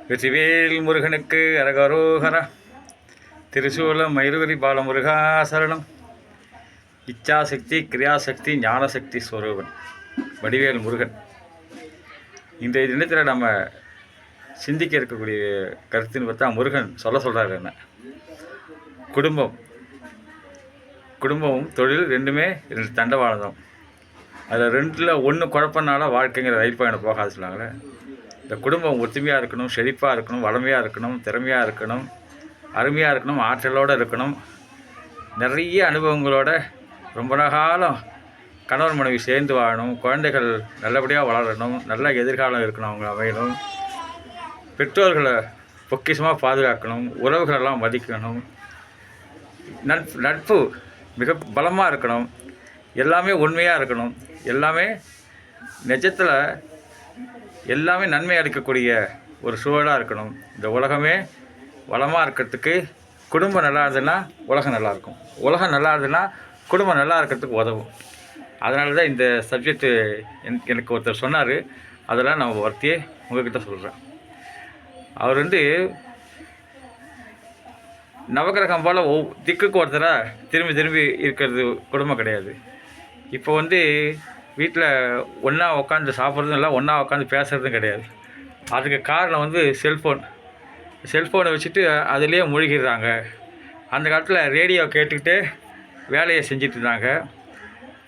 வெற்றிவேல் முருகனுக்கு அரகரோகர. திருசூலம் மயிலுவரி பாலமுருகா சரணம். இச்சாசக்தி, கிரியாசக்தி, ஞானசக்தி ஸ்வரூபன் வடிவேல் முருகன். இன்றைய தினத்தில் நம்ம சிந்திக்க இருக்கக்கூடிய கருத்துன்னு பார்த்தா, முருகன் சொல்கிறாரு என்ன, குடும்பமும் தொழில் ரெண்டுமே ரெண்டு தண்டவாளம். அதில் ரெண்டில் ஒன்று குழப்பனால வாழ்க்கைங்கிற ரயில் பயணம் போகாது சொல்லுவாங்களே. இந்த குடும்பம் ஒத்துமையாக இருக்கணும், செழிப்பாக இருக்கணும், வளமையாக இருக்கணும், திறமையாக இருக்கணும், அருமையாக இருக்கணும், ஆற்றலோடு இருக்கணும், நிறைய அனுபவங்களோட ரொம்ப காலம் கணவன் மனைவி சேர்ந்து வாழணும், குழந்தைகள் நல்லபடியாக வளரணும், நல்ல எதிர்காலம் இருக்கணும், அவங்க அமையணும், பெற்றோர்களை பொக்கிஷமாக பாதுகாக்கணும், உறவுகளெல்லாம் மதிக்கணும், நட்பு மிக பலமாக இருக்கணும், எல்லாமே உண்மையாக இருக்கணும், எல்லாமே நிஜத்தில் எல்லாமே நன்மை அளிக்கக்கூடிய ஒரு சூழலாக இருக்கணும். இந்த உலகமே வளமாக இருக்கிறதுக்கு குடும்பம் நல்லா இருந்ததுன்னா உலகம் நல்லாயிருக்கும், உலகம் நல்லா இருந்ததுன்னா குடும்பம் நல்லா இருக்கிறதுக்கு உதவும். அதனால தான் இந்த சப்ஜெக்டு எனக்கு ஒருத்தர் சொன்னார். அதெல்லாம் நான் ஒருத்தையே உங்கள்கிட்ட சொல்கிறேன். அவர் நவகிரகம் போல் திக்குக்கு ஒருத்தராக திரும்பி இருக்கிறது குடும்பம் கிடையாது. இப்போ வீட்டில் ஒன்றா உட்காந்து சாப்பிட்றதும் இல்லை, ஒன்றா உட்காந்து பேசுகிறதும் கிடையாது. அதுக்கு காரணம் செல்ஃபோனை வச்சுட்டு அதுலேயே மூழ்கிடுறாங்க. அந்த காலத்தில் ரேடியோ கேட்டுக்கிட்டு வேலையை செஞ்சுட்டு இருந்தாங்க.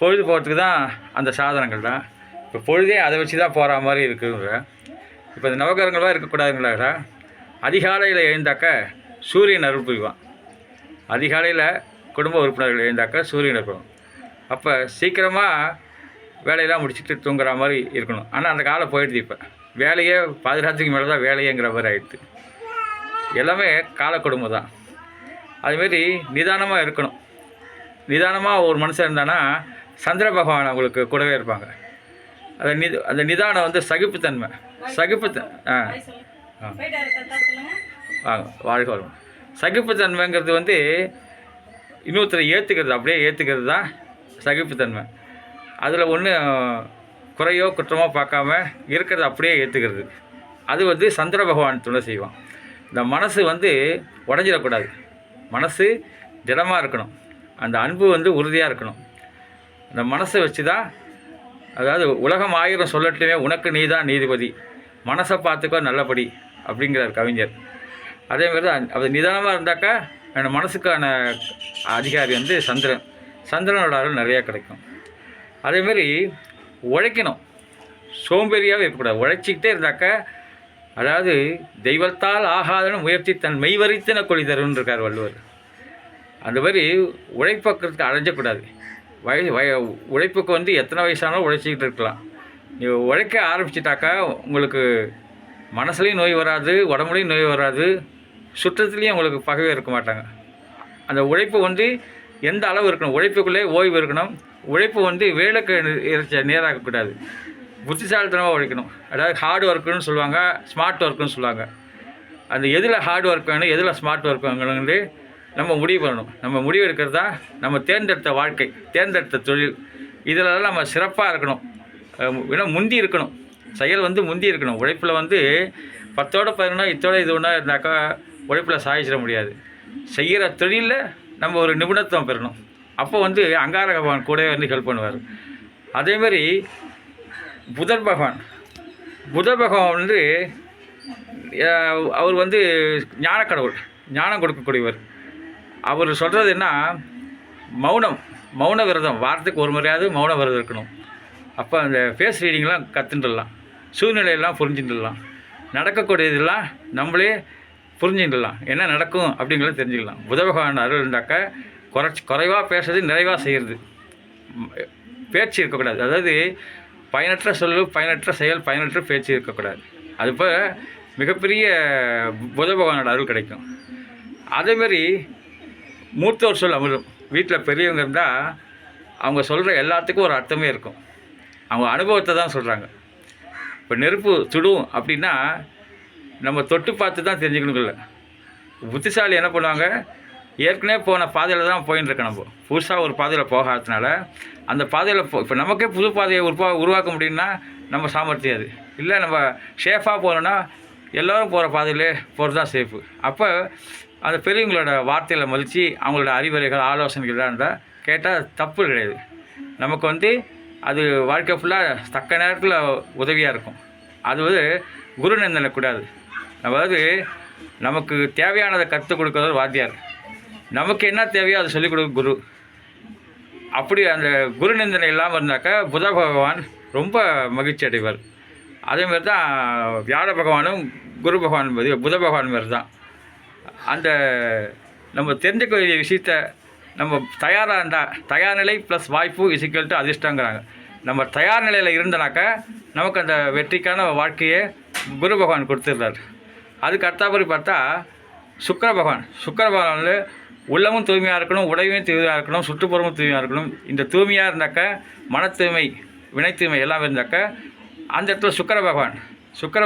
பொழுது போகிறதுக்கு தான் அந்த சாதனங்கள் தான். இப்போ பொழுதே அதை வச்சு தான் போகிற மாதிரி இருக்குதுங்க. இப்போ இந்த நவகிரகங்களாக இருக்கக்கூடாதுங்களா. அதிகாலையில் எழுந்தாக்க சூரியன் அருள் புரிவான். அதிகாலையில் குடும்ப உறுப்பினர்கள் எழுந்தாக்க சூரியன் இருக்கும். அப்போ சீக்கிரமாக வேலையெல்லாம் முடிச்சுட்டு தூங்குற மாதிரி இருக்கணும். ஆனால் அந்த காலம் போயிடுது. இப்போ வேலையே பாதுகாத்துக்கு மேலே தான் வேலையேங்கிற மாதிரி ஆகிடுது. எல்லாமே கால குடும்பம் தான். அதுமாரி நிதானமாக இருக்கணும். நிதானமாக ஒரு மனுஷன் இருந்தானா சந்திர பகவான் அவங்களுக்கு கூடவே இருப்பாங்க. அந்த நிதானம் சகிப்புத்தன்மை. வாழ்க்கை வரும். சகிப்புத்தன்மைங்கிறது இன்னொருத்தரை ஏற்றுக்கிறது, அப்படியே ஏற்றுக்கிறது தான் சகிப்புத்தன்மை. அதில் ஒன்றும் குறையோ குற்றமோ பார்க்காம இருக்கிறத அப்படியே ஏற்றுக்கிறது. அது சந்திர பகவான் துணை செய்வான். இந்த மனசு உடஞ்சிடக்கூடாது. மனசு திடமாக இருக்கணும். அந்த அன்பு உறுதியாக இருக்கணும். அந்த மனசை வச்சு தான், அதாவது உலகம் 1000 சொல்லட்டுமே உனக்கு நீ தான் நீதிபதி, மனசை பார்த்துக்கோ நல்லபடி அப்படிங்கிறார் கவிஞர். அதேமாதிரி தான் அது நிதானமாக இருந்தாக்கா அந்த மனசுக்கான அதிகாரி சந்திரனோட அருள் நிறையா கிடைக்கும். அதேமாரி உழைக்கணும். சோம்பேறியாகவே இருக்கக்கூடாது. உழைச்சிக்கிட்டே இருந்தாக்கா, அதாவது தெய்வத்தால் ஆகாதன்னு முயற்சி தன் மெய்வரித்தன கொடி தருன்னு இருக்கார் வள்ளுவர். அந்த மாதிரி உழைப்பக்கிறதுக்கு அடைஞ்சக்கூடாது. உழைப்புக்கு எத்தனை வயசானாலும் உழைச்சிக்கிட்டு இருக்கலாம். நீ உழைக்க ஆரம்பிச்சிட்டாக்கா உங்களுக்கு மனசுலேயும் நோய் வராது, உடம்புலையும் நோய் வராது, சுற்றத்துலேயும் உங்களுக்கு பகவே இருக்க மாட்டாங்க. அந்த உழைப்பு எந்த அளவு இருக்கணும், உழைப்புக்குள்ளே ஓய்வு இருக்கணும். உழைப்பு வேலைக்கு நேராகக்கூடாது. புத்திசாலித்தனமாக உழைக்கணும். அதாவது ஹார்ட் ஒர்க்குன்னு சொல்லுவாங்க, ஸ்மார்ட் ஒர்க்குன்னு சொல்லுவாங்க. அந்த எதில் ஹார்ட் ஒர்க் வேணும், எதில் ஸ்மார்ட் ஒர்க் வேணுங்கிறது நம்ம முடிவு பண்ணணும். நம்ம முடிவு எடுக்கிறது தான் நம்ம தேர்ந்தெடுத்த வாழ்க்கை, தேர்ந்தெடுத்த தொழில். இதிலெல்லாம் நம்ம சிறப்பாக இருக்கணும். ஏன்னா முந்தி இருக்கணும். செயல் முந்தி இருக்கணும். உழைப்பில் 10ஓட 11 இத்தோட இது ஒன்றா இருந்தாக்கா உழைப்பில் சாதிச்சிட முடியாது. செய்கிற தொழிலில் நம்ம ஒரு நிபுணத்துவம் பெறணும். அப்போ அங்கார பகவான் கூட ஹெல்ப் பண்ணுவார். அதேமாதிரி புதன் பகவான் அவர் ஞானக்கடவுள், ஞானம் கொடுக்கக்கூடியவர். அவர் சொல்கிறது என்ன, மௌன விரதம், வாரத்துக்கு ஒரு முறையாவது மௌன விரதம் இருக்கணும். அப்போ அந்த ஃபேஸ் ரீடிங்லாம் கற்றுட்டுடலாம், சூழ்நிலையெல்லாம் புரிஞ்சுட்டுடலாம், நடக்கக்கூடியதெல்லாம் நம்மளே புரிஞ்சுட்டுடலாம், என்ன நடக்கும் அப்படிங்கிறத தெரிஞ்சுக்கலாம். புத பகவான் அருள் இருந்தாக்கா குறைவாக பேசுறது, நிறைவாக செய்கிறது. பேச்சு இருக்கக்கூடாது. அதாவது பயனற்ற சொல்லு, பயனற்ற செயல், பயனற்ற பேச்சு இருக்கக்கூடாது. அது இப்போ மிகப்பெரிய புத பகவானோட அருள் கிடைக்கும். அதேமாரி மூத்தோர் சொல் அமிர்தம். வீட்டில் பெரியவங்க இருந்தால் அவங்க சொல்கிற எல்லாத்துக்கும் ஒரு அர்த்தமே இருக்கும். அவங்க அனுபவத்தை தான் சொல்கிறாங்க. இப்போ நெருப்பு சுடும் அப்படின்னா நம்ம தொட்டு பார்த்து தான் தெரிஞ்சுக்கணுங்கள. புத்திசாலி என்ன பண்ணுவாங்க, ஏற்கனவே போன பாதையில் தான் போயின்னு இருக்கோம். நம்ம புதுசாக ஒரு பாதையில் போகாததுனால அந்த பாதையில் இப்போ நமக்கே புது பாதையை உருவாக்க முடியும்னா நம்ம சாமர்த்தியம் அது இல்லை. நம்ம ஷேஃபாக போகணுன்னா எல்லோரும் போகிற பாதையிலே போகிறது தான் சேஃபு. அப்போ அந்த பெரியவங்களோட வார்த்தைகளை மதித்து அவங்களோட அறிவுரைகள் ஆலோசனைகள் இருந்தால் கேட்டால் தப்பு கிடையாது. நமக்கு வந்து அது வாழ்க்கை ஃபுல்லாக தக்க நேரத்தில் உதவியாக இருக்கும். அது வந்து குரு நிந்தனை கூடாது. அதாவது நமக்கு தேவையானதை கற்றுக் கொடுக்குறது வாத்தியார், நமக்கு என்ன தேவையோ அதை சொல்லிக் கொடுக்க குரு. அப்படி அந்த குரு நிந்தனை இல்லாமல் இருந்தாக்கா புத பகவான் ரொம்ப மகிழ்ச்சி அடைவார். அதேமாதிரி தான் வியாழ பகவானும் குரு பகவான் புத பகவான் மாரி தான். அந்த நம்ம தெரிஞ்சுக்க வேண்டிய விஷயத்த நம்ம தயாராக இருந்தால், தயார் நிலை ப்ளஸ் வாய்ப்பு இசிக்கல்ட்டு அதிர்ஷ்டங்கிறாங்க. நம்ம தயார் நிலையில் இருந்தனாக்கா நமக்கு அந்த வெற்றிக்கான வாழ்க்கையை குரு பகவான் கொடுத்துருந்தார். அதுக்கு அடுத்தபடி பார்த்தா சுக்கிர பகவான் வந்து உள்ளமும் தூய்மையாக இருக்கணும், உடையும் தூய்மையாக இருக்கணும், சுற்றுப்புறமும் தூய்மையாக இருக்கணும். இந்த தூய்மையாக இருந்தாக்கா மன தூய்மை, வினை தூய்மை எல்லாம் இருந்தாக்கா அந்த இடத்துல சுக்கிர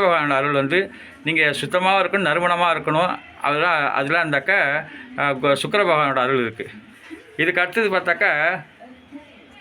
பகவானோட அருள் வந்து நீங்கள் சுத்தமாக இருக்கணும், நறுமணமாக இருக்கணும். அதெல்லாம் இருந்தாக்கா சுக்கிர பகவானோட அருள் இருக்குது. இதுக்கு அடுத்தது பார்த்தாக்கா